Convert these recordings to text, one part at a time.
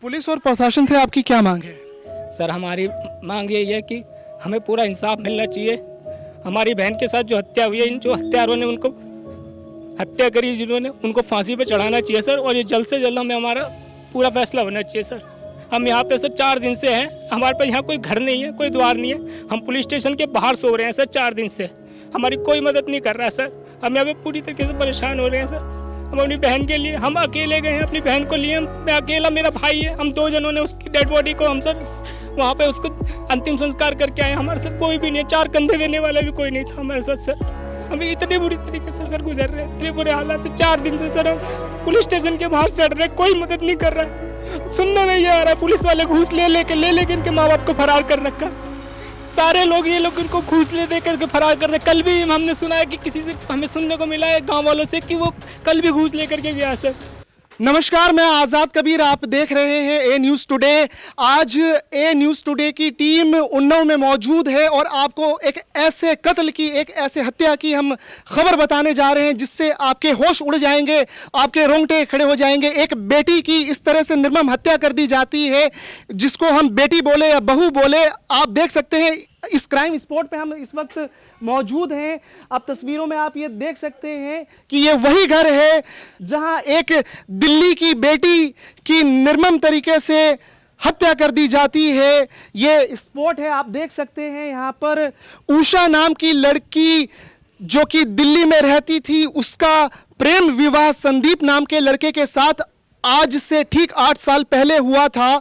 Police और प्रशासन से आपकी क्या मांग है? सर हमारी मांग यही है कि हमें पूरा इंसाफ मिलना चाहिए। हमारी बहन के साथ जो हत्या हुई है, इन जो हत्यारों ने उनको हत्या करी, जिन्होंने उनको फांसी पे चढ़ाना चाहिए सर। और ये जल्द से जल्द हमें हमारा पूरा फैसला होना चाहिए सर। हम यहाँ पे सर 4 दिन से हैं, हमारे पास यहाँ कोई घर नहीं है, कोई द्वार नहीं है। हम पुलिस स्टेशन के बाहर सो रहे हैं सर 4 दिन से। हमारी कोई मदद नहीं कर रहा है सर। हम यहाँ पे पूरी तरीके से परेशान हो रहे हैं सर। हम अपनी बहन के लिए हम अकेले गए हैं, अपनी बहन को लिए। मैं अकेला, मेरा भाई है, हम 2 जनों ने उसकी डेड बॉडी को हम सर वहाँ पे उसको अंतिम संस्कार करके आए। हमारे साथ कोई भी नहीं है, 4 कंधे देने वाला भी कोई नहीं था हमारे साथ सर। हम इतने बुरी तरीके से सर गुजर रहे हैं, इतने बुरे हालात से 4 दिन से सर हम पुलिस स्टेशन के बाहर चढ़ रहे हैं, कोई मदद नहीं कर रहा है। सुनने में ये आ रहा है पुलिस वाले घूस ले लेके इनके माँ बाप को फरार कर रखा। सारे लोग ये लोग इनको घूस ले दे करके फरार कर रहे। कल भी हमने सुना है कि किसी से हमें सुनने को मिला है गांव वालों से कि वो कल भी घूस लेकर के गया सर। नमस्कार, मैं आज़ाद कबीर, आप देख रहे हैं ए न्यूज़ टुडे। आज ए न्यूज़ टुडे की टीम उन्नाव में मौजूद है और आपको एक ऐसे कत्ल की, एक ऐसे हत्या की हम खबर बताने जा रहे हैं जिससे आपके होश उड़ जाएंगे, आपके रोंगटे खड़े हो जाएंगे। एक बेटी की इस तरह से निर्मम हत्या कर दी जाती है, जिसको हम बेटी बोले या बहू बोले। आप देख सकते हैं इस क्राइम स्पॉट पे हम इस वक्त मौजूद हैं। अब तस्वीरों में आप ये देख सकते हैं कि ये वही घर है जहां एक दिल्ली की बेटी की निर्मम तरीके से हत्या कर दी जाती है। ये स्पॉट है, आप देख सकते हैं। यहाँ पर उषा नाम की लड़की जो कि दिल्ली में रहती थी, उसका प्रेम विवाह संदीप नाम के लड़के के साथ आज से ठीक 8 साल पहले हुआ था।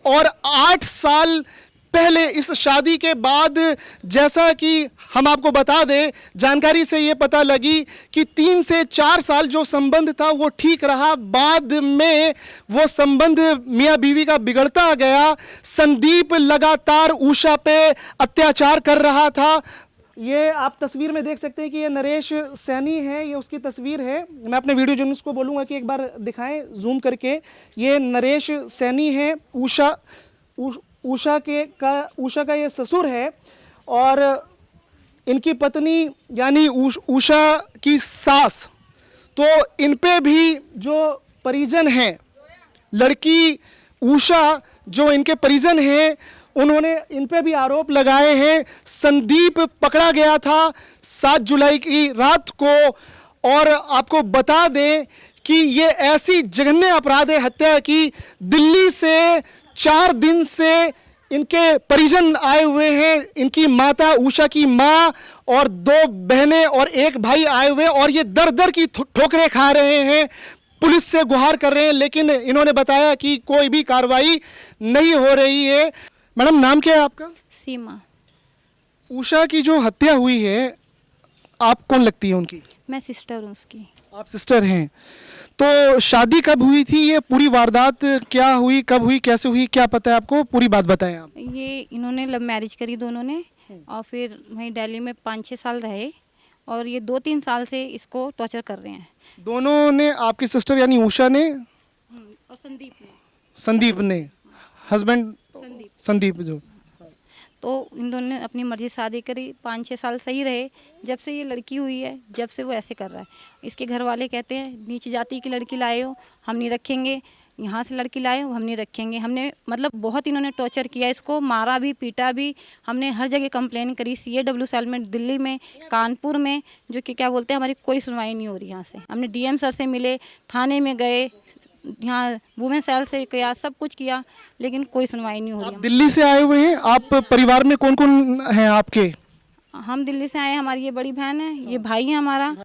और 8 साल पहले इस शादी के बाद, जैसा कि हम आपको बता दें, जानकारी से ये पता लगी कि 3 से 4 साल जो संबंध था वो ठीक रहा। बाद में वो संबंध मियाँ बीवी का बिगड़ता गया। संदीप लगातार उषा पे अत्याचार कर रहा था। ये आप तस्वीर में देख सकते हैं कि ये नरेश सैनी है, ये उसकी तस्वीर है। मैं अपने वीडियो जर्नलिस्ट को बोलूँगा कि एक बार दिखाएं जूम करके। ये नरेश सैनी है, उषा का ये ससुर है। और इनकी पत्नी यानी उषा की सास। तो इन पे भी जो परिजन हैं, लड़की उषा जो इनके परिजन हैं, उन्होंने इन पे भी आरोप लगाए हैं। संदीप पकड़ा गया था 7 जुलाई की रात को। और आपको बता दें कि ये ऐसी जघन्य अपराध है, हत्या की। दिल्ली से 4 दिन से इनके परिजन आए हुए हैं। इनकी माता, उषा की माँ और 2 बहनें और 1 भाई आए हुए हैं और ये दर दर की ठोकरें खा रहे हैं, पुलिस से गुहार कर रहे हैं। लेकिन इन्होंने बताया कि कोई भी कार्रवाई नहीं हो रही है। मैडम, नाम क्या है आपका? सीमा। उषा की जो हत्या हुई है, आप कौन लगती है उनकी? मैं सिस्टर हूँ उसकी। आप सिस्टर हैं। तो शादी कब हुई थी? ये पूरी वारदात क्या हुई, कब हुई, कैसे हुई, क्या पता है आपको? पूरी बात बताएं आप। ये इन्होंने लव मैरिज करी दोनों ने, और फिर वहीं दिल्ली में 5-6 साल रहे, और ये 2-3 साल से इसको टॉर्चर कर रहे हैं। दोनों ने, आपकी सिस्टर यानी उषा ने और संदीप ने हस्बैंड संदीप जो। तो इन दोनों ने अपनी मर्जी शादी करी, 5-6 साल सही रहे। जब से ये लड़की हुई है, जब से वो ऐसे कर रहा है। इसके घर वाले कहते हैं नीच जाति की लड़की लाए हो, हम नहीं रखेंगे। यहाँ से लड़की लाए हो, हम नहीं रखेंगे। हमने मतलब बहुत इन्होंने टॉर्चर किया, इसको मारा भी, पीटा भी। हमने हर जगह कंप्लेन करी, CAW सेल में, दिल्ली में, कानपुर में, जो कि क्या बोलते हैं, हमारी कोई सुनवाई नहीं हो रही। यहाँ से हमने DM सर से मिले, थाने में गए, यहाँ वुमेन सेल से किया, सब कुछ किया, लेकिन कोई सुनवाई नहीं हो रही। आप दिल्ली से आए हुए हैं? आप परिवार में कौन कौन हैं आपके? हम दिल्ली से आए हैं, हमारी ये बड़ी बहन है, ये भाई है हमारा,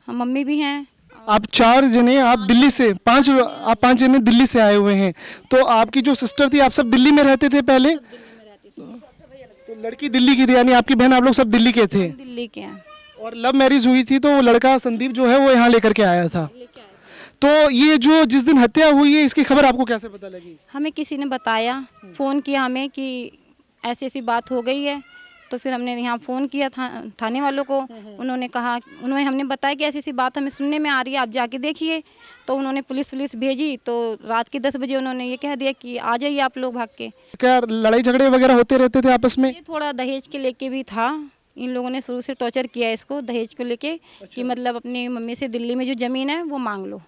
हम मम्मी भी हैं। आप 4 जने, आप दिल्ली से, आप 5 जने दिल्ली से आए हुए हैं। तो आपकी जो सिस्टर थी, आप सब दिल्ली में रहते थे पहले? तो लड़की दिल्ली की थी, यानी आपकी बहन, आप लोग सब दिल्ली के थे? दिल्ली के हैं। और लव मैरिज हुई थी, तो वो लड़का संदीप जो है वो यहाँ लेकर के आया था। तो ये जो जिस दिन हत्या हुई है, इसकी खबर आपको कैसे पता लगी? हमें किसी ने बताया, फ़ोन किया हमें कि ऐसी ऐसी बात हो गई है। तो फिर हमने यहाँ फ़ोन किया थाने वालों को। उन्होंने कहा, हमने बताया कि ऐसी ऐसी बात हमें सुनने में आ रही है, आप जाके देखिए। तो उन्होंने पुलिस भेजी। तो रात के 10 बजे उन्होंने ये कह दिया कि आ जाइए आप लोग भाग के। क्या लड़ाई झगड़े वगैरह होते रहते थे आपस में? ये थोड़ा दहेज के लेके भी था। इन लोगों ने शुरू से टॉर्चर किया इसको दहेज को लेके कि मतलब अपनी मम्मी से दिल्ली में जो ज़मीन है वो मांग लो।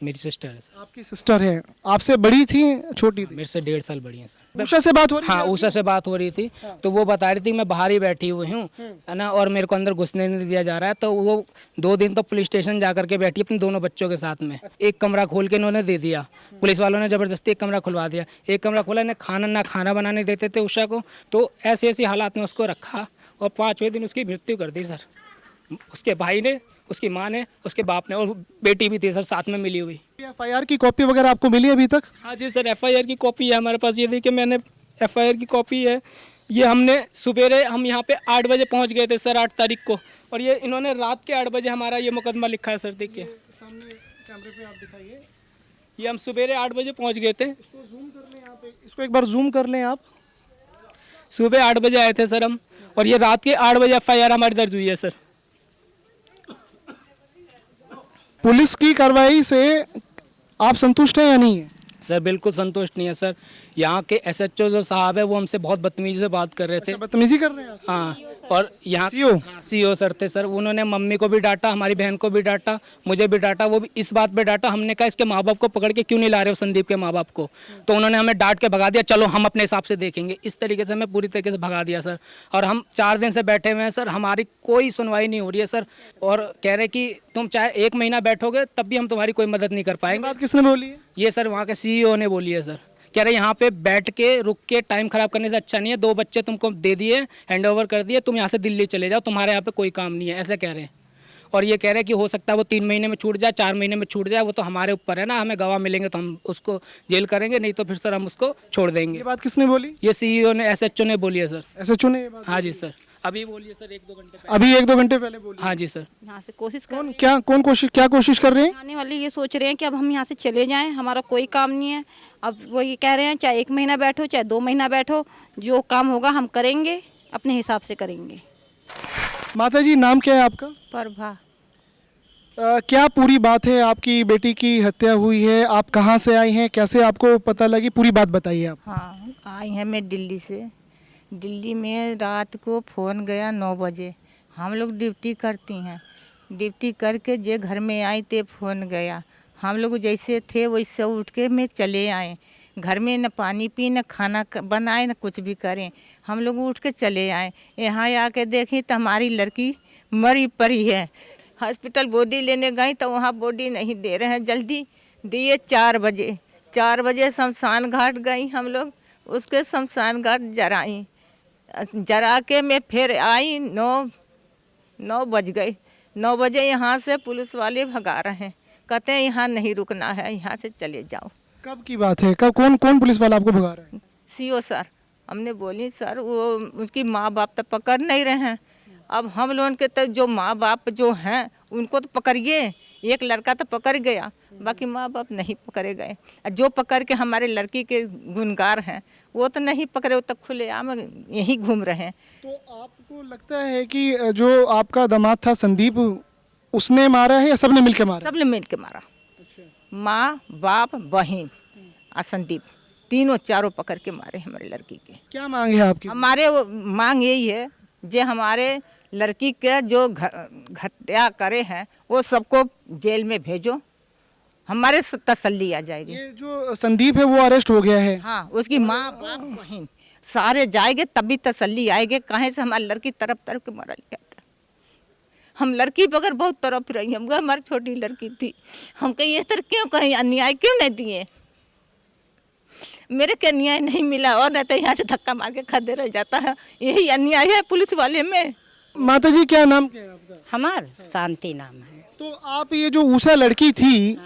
मेरी सिस्टर है सर। आपकी सिस्टर है, आपसे बड़ी थी छोटी थी? मेरे से 1.5 साल बड़ी है सर। उषा से बात हो रही हाँ, है? उषा से बात हो रही थी, तो वो बता रही थी मैं बाहर ही बैठी हुई हूँ, है ना, और मेरे को अंदर घुसने नहीं दिया जा रहा है। तो वो 2 दिन तो पुलिस स्टेशन जा करके बैठी अपने दोनों बच्चों के साथ में। एक कमरा खोल के इन्होंने दे दिया, पुलिस वालों ने ज़बरदस्ती एक कमरा खुलवा दिया। एक कमरा खोला, इन्हें ना खाना बनाने देते थे उषा को, तो ऐसे ऐसी हालात में उसको रखा और 5वें दिन उसकी मृत्यु कर दी सर। उसके भाई ने, उसकी माँ ने, उसके बाप ने, और बेटी भी थी सर साथ में मिली हुई। एफआईआर की कॉपी वगैरह आपको मिली अभी तक? हाँ जी सर, एफआईआर की कॉपी है हमारे पास। ये देखिए, मैंने एफआईआर की कॉपी है। ये हमने सुबेरे हम यहाँ पे 8 बजे पहुँच गए थे सर 8 तारीख को, और ये इन्होंने रात के 8 बजे हमारा ये मुकदमा लिखा है सर। देखिए सामने कैमरे पे आप दिखाइए। ये हम सुबेरे 8 बजे पहुँच गए थे। इसको जूम कर लें आप, इसको एक बार जूम कर लें आप। सुबह 8 बजे आए थे सर हम, और ये रात के 8 बजे एफआईआर हमारी दर्ज हुई है सर। पुलिस की कार्रवाई से आप संतुष्ट हैं या नहीं है? सर बिल्कुल संतुष्ट नहीं है सर। यहाँ के एसएचओ जो साहब है वो हमसे बहुत बदतमीजी से बात कर रहे थे। बदतमीजी कर रहे हैं आप? हाँ, और यहाँ सीओ? हाँ, सीओ सर थे सर। उन्होंने मम्मी को भी डांटा, हमारी बहन को भी डांटा, मुझे भी डांटा। वो भी इस बात पे डांटा, हमने कहा इसके माँ बाप को पकड़ के क्यों नहीं ला रहे हो, संदीप के माँ बाप को। तो उन्होंने हमें डांट के भगा दिया, चलो हम अपने हिसाब से देखेंगे। इस तरीके से हमें पूरी तरीके से भगा दिया सर। और हम 4 दिन से बैठे हुए हैं सर, हमारी कोई सुनवाई नहीं हो रही है सर। और कह रहे कि तुम चाहे 1 महीना बैठोगे तब भी हम तुम्हारी कोई मदद नहीं कर पाएंगे। बात किसने बोली है? ये सर वहाँ के सीईओ ने बोली है सर। कह रहे यहाँ पे बैठ के रुक के टाइम खराब करने से अच्छा नहीं है, 2 बच्चे तुमको दे दिए, हैंड ओवर कर दिए, तुम यहाँ से दिल्ली चले जाओ, तुम्हारे यहाँ पे कोई काम नहीं है, ऐसे कह रहे हैं। और ये कह रहे हैं कि हो सकता है वो 3 महीने में छूट जाए, 4 महीने में छूट जाए, वो तो हमारे ऊपर है ना, हमें गवाह मिलेंगे तो हम उसको जेल करेंगे, नहीं तो फिर सर हम उसको छोड़ देंगे। ये बात किसने बोली? ये सीईओ ने, एसएचओ ने बोली है सर। एसएचओ ने ये बात? हाँ जी सर, अभी बोलिए सर, 1-2 घंटे पहले। अभी 1-2 घंटे पहले बोली? हाँ जी सर। यहाँ से कोशिश कर कौन क्या कोशिश कर रहे हैं? आने वाले ये सोच रहे हैं कि अब हम यहाँ से चले जाएं, हमारा कोई काम नहीं है। अब वो ये कह रहे हैं चाहे 1 महीना बैठो चाहे 2 महीना बैठो, जो काम होगा हम करेंगे, अपने हिसाब से करेंगे। माता जी, नाम क्या है आपका? प्रभा। क्या पूरी बात है? आपकी बेटी की हत्या हुई है, आप कहाँ से आई हैं, कैसे आपको पता लगी, पूरी बात बताइए आप। हाँ, आई हैं मैं दिल्ली से। दिल्ली में रात को फ़ोन गया 9 बजे। हम लोग ड्यूटी करती हैं, ड्यूटी करके जे घर में आई ते फ़ोन गया। हम लोग जैसे थे वैसे उठ के मैं चले आए। घर में न पानी पी न खाना बनाए न कुछ भी करें, हम लोग उठ के चले आए। यहाँ आके देखें तो हमारी लड़की मरी पड़ी है। हॉस्पिटल बॉडी लेने गई तो वहाँ बॉडी नहीं दे रहे हैं, जल्दी दिए 4 बजे। 4 बजे शमशान घाट गई हम लोग, उसके शमशान घाट जराई। जरा के मैं फिर आई, 9 बज गए। 9 बजे यहाँ से पुलिस वाले भगा रहे हैं, कहते हैं यहाँ नहीं रुकना है, यहाँ से चले जाओ। कब की बात है? कब कौन पुलिस वाला आपको भगा रहा है? CO sir. हमने बोली सर वो उसकी माँ बाप तो पकड़ नहीं रहे हैं, अब हम लोगों के तो जो माँ बाप जो हैं उनको तो पकड़िए। एक लड़का तो पकड़ गया, बाकी माँ बाप नहीं पकड़े गए। जो पकड़ के हमारे लड़की के गुनगार हैं वो तो नहीं पकड़े, वो तो खुलेआम यहीं घूम रहे हैं। तो आपको लगता है कि जो आपका दामाद था संदीप, उसने मारा है या सबने मिलकर मारा? सबने मिल के मारा। माँ बाप बहन और संदीप तीनों चारों पकड़ के मारे हमारे लड़की के। क्या मांग है आपकी? हमारे मांग यही है, जो हमारे लड़की के जो हत्या करे हैं वो सबको जेल में भेजो, हमारे तसल्ली आ जाएगी। ये जो संदीप है वो अरेस्ट हो गया है? हाँ, उसकी माँ बाप बहन सारे जाएंगे तभी तसल्ली आएगी। कहीं से हमारी लड़की तरफ के मरल गया। हम लड़की बगैर बहुत तरफ रही, हम हमारी छोटी लड़की थी। हम कहीं ये तरह क्यों, कहीं अन्याय क्यों नहीं दिए? मेरे के अन्याय नहीं मिला, और नहीं तो यहाँ से धक्का मार के खड़े रह जाता है। यही अन्याय है पुलिस वाले में। माता जी, क्या नाम क्या है आपका? हमार शांति नाम है। तो आप ये जो उषा लड़की थी,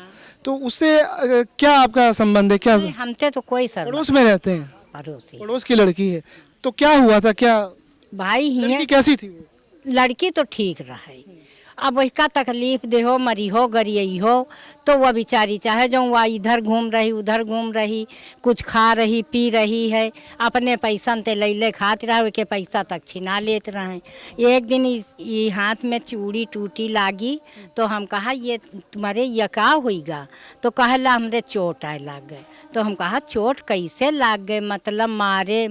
तो उससे क्या आपका संबंध है? क्या हमसे तो कोई सर पड़ोस में रहते हैं? पड़ोसी पड़ोस की लड़की है, तो क्या हुआ था? क्या भाई ही लड़की है। कैसी थी वो? लड़की तो ठीक रहे, अब उसका तकलीफ दे हो, मरी हो, गरियई हो, तो वह बेचारी चाहे जो वह इधर घूम रही उधर घूम रही, कुछ खा रही पी रही है, अपने पैसा ते ले खाते रहे, के पैसा तक छिना लेते रहे। एक दिन ये हाथ में चूड़ी टूटी लागी, तो हम कहा ये तुम्हारे ये का होइगा? तो कहला हमरे चोट आए लाग गए। तो हम कहा चोट कैसे लाग गए, मतलब मारे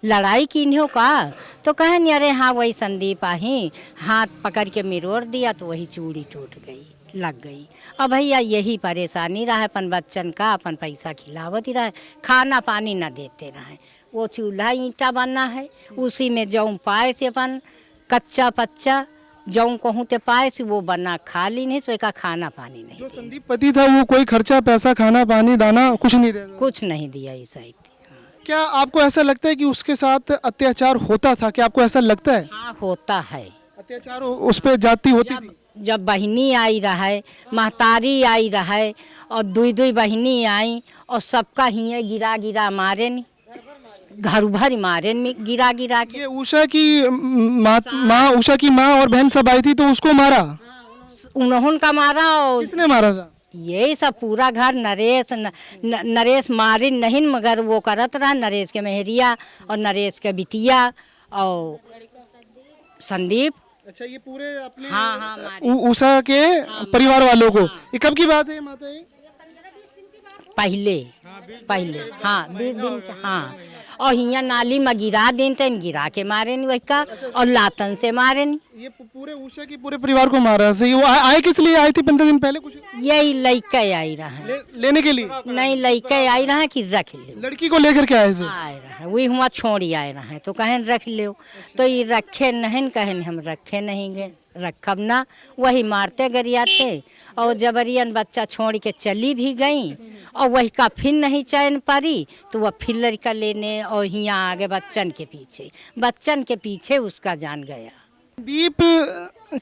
लड़ाई की हो का? तो कहे नहीं, अरे हाँ वही संदीप आही हाथ पकड़ के मिरोड़ दिया तो वही चूड़ी टूट गई। लग गई। अब भैया यही परेशानी रहा अपन बच्चन का, अपन पैसा खिलावत ही रहे, खाना पानी न देते रहे। वो चूल्हा ईंटा बना है, उसी में जौं पाए से अपन कच्चा पच्चा जौं कहूँ ते पाए से वो बना खा ली, नहीं तो का खाना पानी नहीं जो दिया। संदीप पति था वो कोई खर्चा पैसा खाना पानी दाना कुछ नहीं दे रहा? कुछ नहीं दिया ऐसा ही। क्या आपको ऐसा लगता है कि उसके साथ अत्याचार होता था? क्या आपको ऐसा लगता है हाँ होता है। अत्याचार उस पर जाती होती थी? जब बहिनी आई रहे, महतारी आई रहे और दुई दुई बहिनी आई और सबका हिये गिरा गिरा मारे नहीं, घर भर मारे नहीं, गिरा गिरा के। ये उषा की माँ उषा की माँ और बहन सब आई थी तो उसको मारा? उन्होंने का मारा और किसने मारा था? यही सब पूरा घर नरेश मारे नहीं, मगर वो करत रहा नरेश के मेहरिया और नरेश के बिटिया और संदीप। अच्छा, ये पूरे अपने हाँ हाँ मारे। उषा के परिवार वालों को। ये कब की बात है माता जी? पहले पहले हाँ 20 दिन के, हाँ। और हिया नाली में गिरा दिन तेन गिरा के मारे नहीं वही का, और लातन से मारे नहीं। ये पूरे उषा के पूरे परिवार को मारा था। वो आए किस लिए आई थी 15 दिन पहले? कुछ यही लड़के आई रहे लेने के लिए? नहीं, लड़के आई रहे कि रख ले, लड़की को लेकर के आए थे? आए रहे वही हुआ छोड़ी आए रहे तो कहें रख लो, तो ये रखे नहीं, कहें हम रखे नहीं गए, रखब ना, वही मारते गरियाते और जबरियन बच्चा छोड़ के चली भी गई। और वही का फिर नहीं चैन पारी तो वह फिर लड़का लेने और यहाँ आगे बच्चन के पीछे उसका जान गया। दीप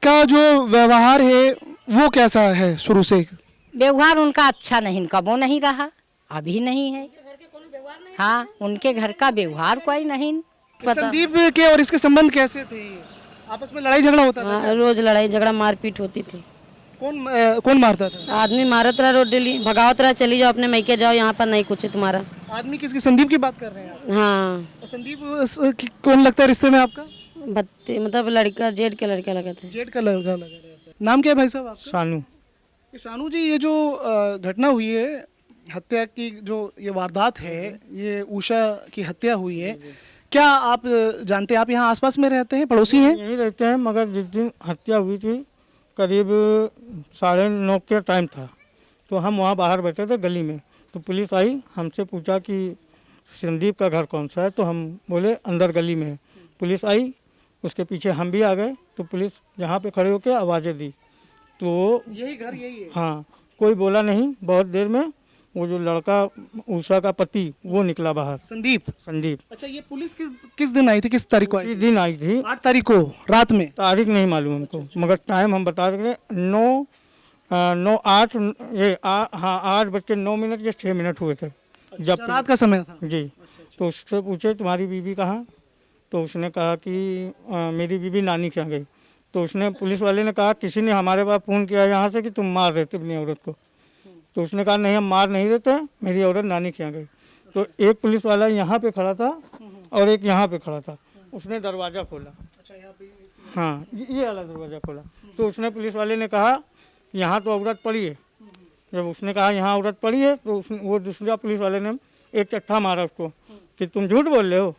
का जो व्यवहार है वो कैसा है? शुरू से व्यवहार उनका अच्छा नहीं, कबो नहीं रहा, अभी नहीं है। हाँ, उनके घर का व्यवहार कोई नहीं पता। संदीप के और इसके संबंध कैसे थे? आपस में लड़ाई झगड़ा होता था? हाँ, रोज लड़ाई झगड़ा मारपीट होती थी। कौन मारता था? आदमी मारत रहा, रोड डेली भगावत रहा, चली जाओ अपने मैके जाओ, यहाँ पर नहीं कुछ है तुम्हारा। आदमी किसकी? संदीप की बात कर रहे हैं आप? हाँ, संदीप कौन लगता है रिश्ते में आपका? बत्ती मतलब लड़का, जेठ का लड़का लगा था। जेठ का लड़का लगा रहता है। नाम क्या है भाई साहब आपका? शानू। शानू जी, ये जो घटना हुई है, हत्या की जो ये वारदात है, ये उषा की हत्या हुई है, क्या आप जानते हैं? आप यहाँ आसपास में रहते हैं, पड़ोसी हैं? यहीं रहते हैं, मगर जिस दिन हत्या हुई थी करीब 9:30 के टाइम था, तो हम वहाँ बाहर बैठे थे गली में, तो पुलिस आई, हमसे पूछा कि संदीप का घर कौन सा है, तो हम बोले अंदर गली में है। पुलिस आई, उसके पीछे हम भी आ गए, तो पुलिस यहाँ पे खड़े होकर आवाज़ें दी, तो यही घर यही है? हाँ, कोई बोला नहीं। बहुत देर में वो जो लड़का उषा का पति वो निकला बाहर, संदीप। अच्छा, ये पुलिस किस दिन आई थी? किस तारीख को आई? इसी दिन आई थी, 8 तारीख को रात में। तारीख नहीं मालूम हमको, मगर टाइम हम बता रहे 8:09 या 6 हुए थे जब रात का समय था जी। तो उससे पूछे तुम्हारी बीवी कहाँ, तो उसने कहा कि मेरी बीवी नानी के यहाँ गई। तो उसने, पुलिस वाले ने कहा किसी ने हमारे पास फ़ोन किया यहाँ से कि तुम मार रहे थे अपनी औरत को। तो उसने कहा नहीं, हम मार नहीं रहते, मेरी औरत नानी के यहाँ गई। तो एक पुलिस वाला यहाँ पे खड़ा था और एक यहाँ पे खड़ा था, उसने दरवाज़ा खोला। हाँ, ये वाला दरवाज़ा खोला, तो उसने, पुलिस वाले ने कहा यहाँ तो औरत पड़ी है। जब उसने कहा यहाँ औरत पड़ी है, तो वो दूसरा पुलिस वाले ने एक चट्टा मारा उसको कि तुम झूठ बोल रहे हो,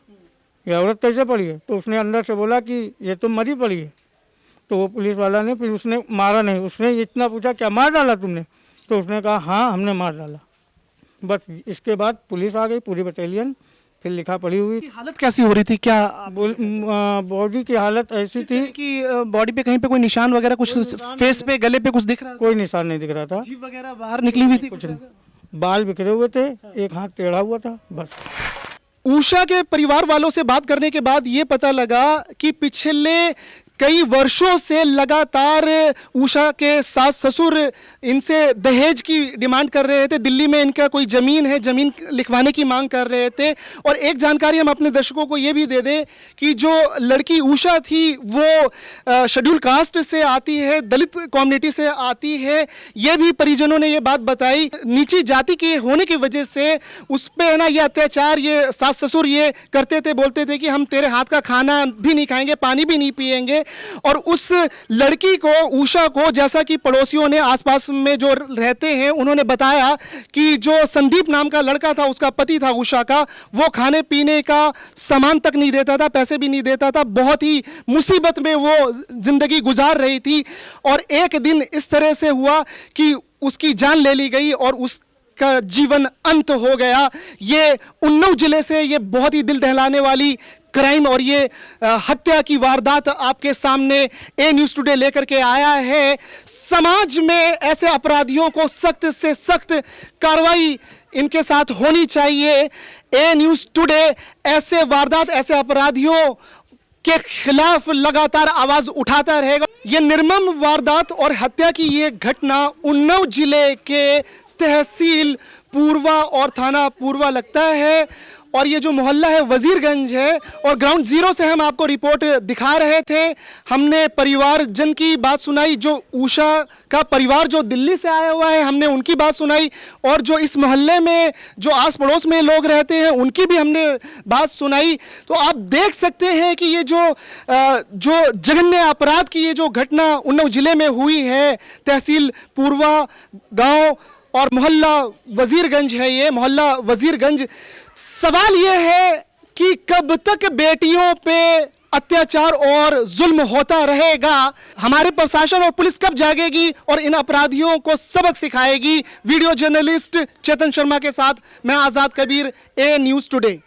ये औरत कैसे पड़ी है? तो उसने अंदर से बोला कि ये तो मरी पड़ी है। तो वो पुलिस वाला ने, फिर उसने मारा नहीं, उसने इतना पूछा क्या मार डाला तुमने? तो उसने कहा हाँ, हमने मार डाला। बस इसके बाद पुलिस आ गई, पूरी बटालियन, फिर लिखा पड़ी हुई। हालत कैसी हो रही थी? क्या बॉडी की हालत ऐसी थी कि बॉडी पे कहीं पे कोई निशान वगैरह, कुछ फेस पे, गले पे कुछ दिख रहा था? कोई निशान नहीं दिख रहा था, जीभ वगैरह बाहर निकली हुई थी? कुछ नहीं, बाल बिखरे हुए थे, एक हाथ टेढ़ा हुआ था, बस। उषा के परिवार वालों से बात करने के बाद ये पता लगा कि पिछले कई वर्षों से लगातार उषा के सास ससुर इनसे दहेज की डिमांड कर रहे थे। दिल्ली में इनका कोई ज़मीन है, ज़मीन लिखवाने की मांग कर रहे थे। और एक जानकारी हम अपने दर्शकों को ये भी दे दें कि जो लड़की उषा थी वो शेड्यूल कास्ट से आती है, दलित कम्युनिटी से आती है। ये भी परिजनों ने ये बात बताई, नीची जाति के होने की वजह से उस पर है ना ये अत्याचार ये सास ससुर ये करते थे, बोलते थे कि हम तेरे हाथ का खाना भी नहीं खाएंगे, पानी भी नहीं पिएंगे। और उस लड़की को, उषा को, जैसा कि पड़ोसियों ने, आसपास में जो रहते हैं, उन्होंने बताया कि जो संदीप नाम का लड़का था, उसका पति था उषा का, वो खाने पीने का सामान तक नहीं देता था, पैसे भी नहीं देता था। बहुत ही मुसीबत में वो जिंदगी गुजार रही थी और एक दिन इस तरह से हुआ कि उसकी जान ले ली गई और उसका जीवन अंत हो गया। ये उन्नाव जिले से ये बहुत ही दिल दहलाने वाली क्राइम और ये हत्या की वारदात आपके सामने ए न्यूज़ टुडे लेकर के आया है। समाज में ऐसे अपराधियों को सख्त से सख्त कार्रवाई इनके साथ होनी चाहिए। ए न्यूज़ टुडे ऐसे वारदात, ऐसे अपराधियों के खिलाफ लगातार आवाज उठाता रहेगा। ये निर्मम वारदात और हत्या की ये घटना उन्नाव जिले के तहसील पूर्वा और थाना पूर्वा लगता है और ये जो मोहल्ला है वजीरगंज है और ग्राउंड जीरो से हम आपको रिपोर्ट दिखा रहे थे। हमने परिवारजन की बात सुनाई, जो उषा का परिवार जो दिल्ली से आया हुआ है, हमने उनकी बात सुनाई और जो इस मोहल्ले में जो आस पड़ोस में लोग रहते हैं उनकी भी हमने बात सुनाई। तो आप देख सकते हैं कि ये जो जघन्य अपराध की ये जो घटना उन्नाव जिले में हुई है, तहसील पूर्वा गांव और मोहल्ला वजीरगंज है, ये मोहल्ला वजीरगंज। सवाल ये है कि कब तक बेटियों पे अत्याचार और जुल्म होता रहेगा? हमारे प्रशासन और पुलिस कब जागेगी और इन अपराधियों को सबक सिखाएगी? वीडियो जर्नलिस्ट चेतन शर्मा के साथ मैं आजाद कबीर, ए न्यूज़ टुडे।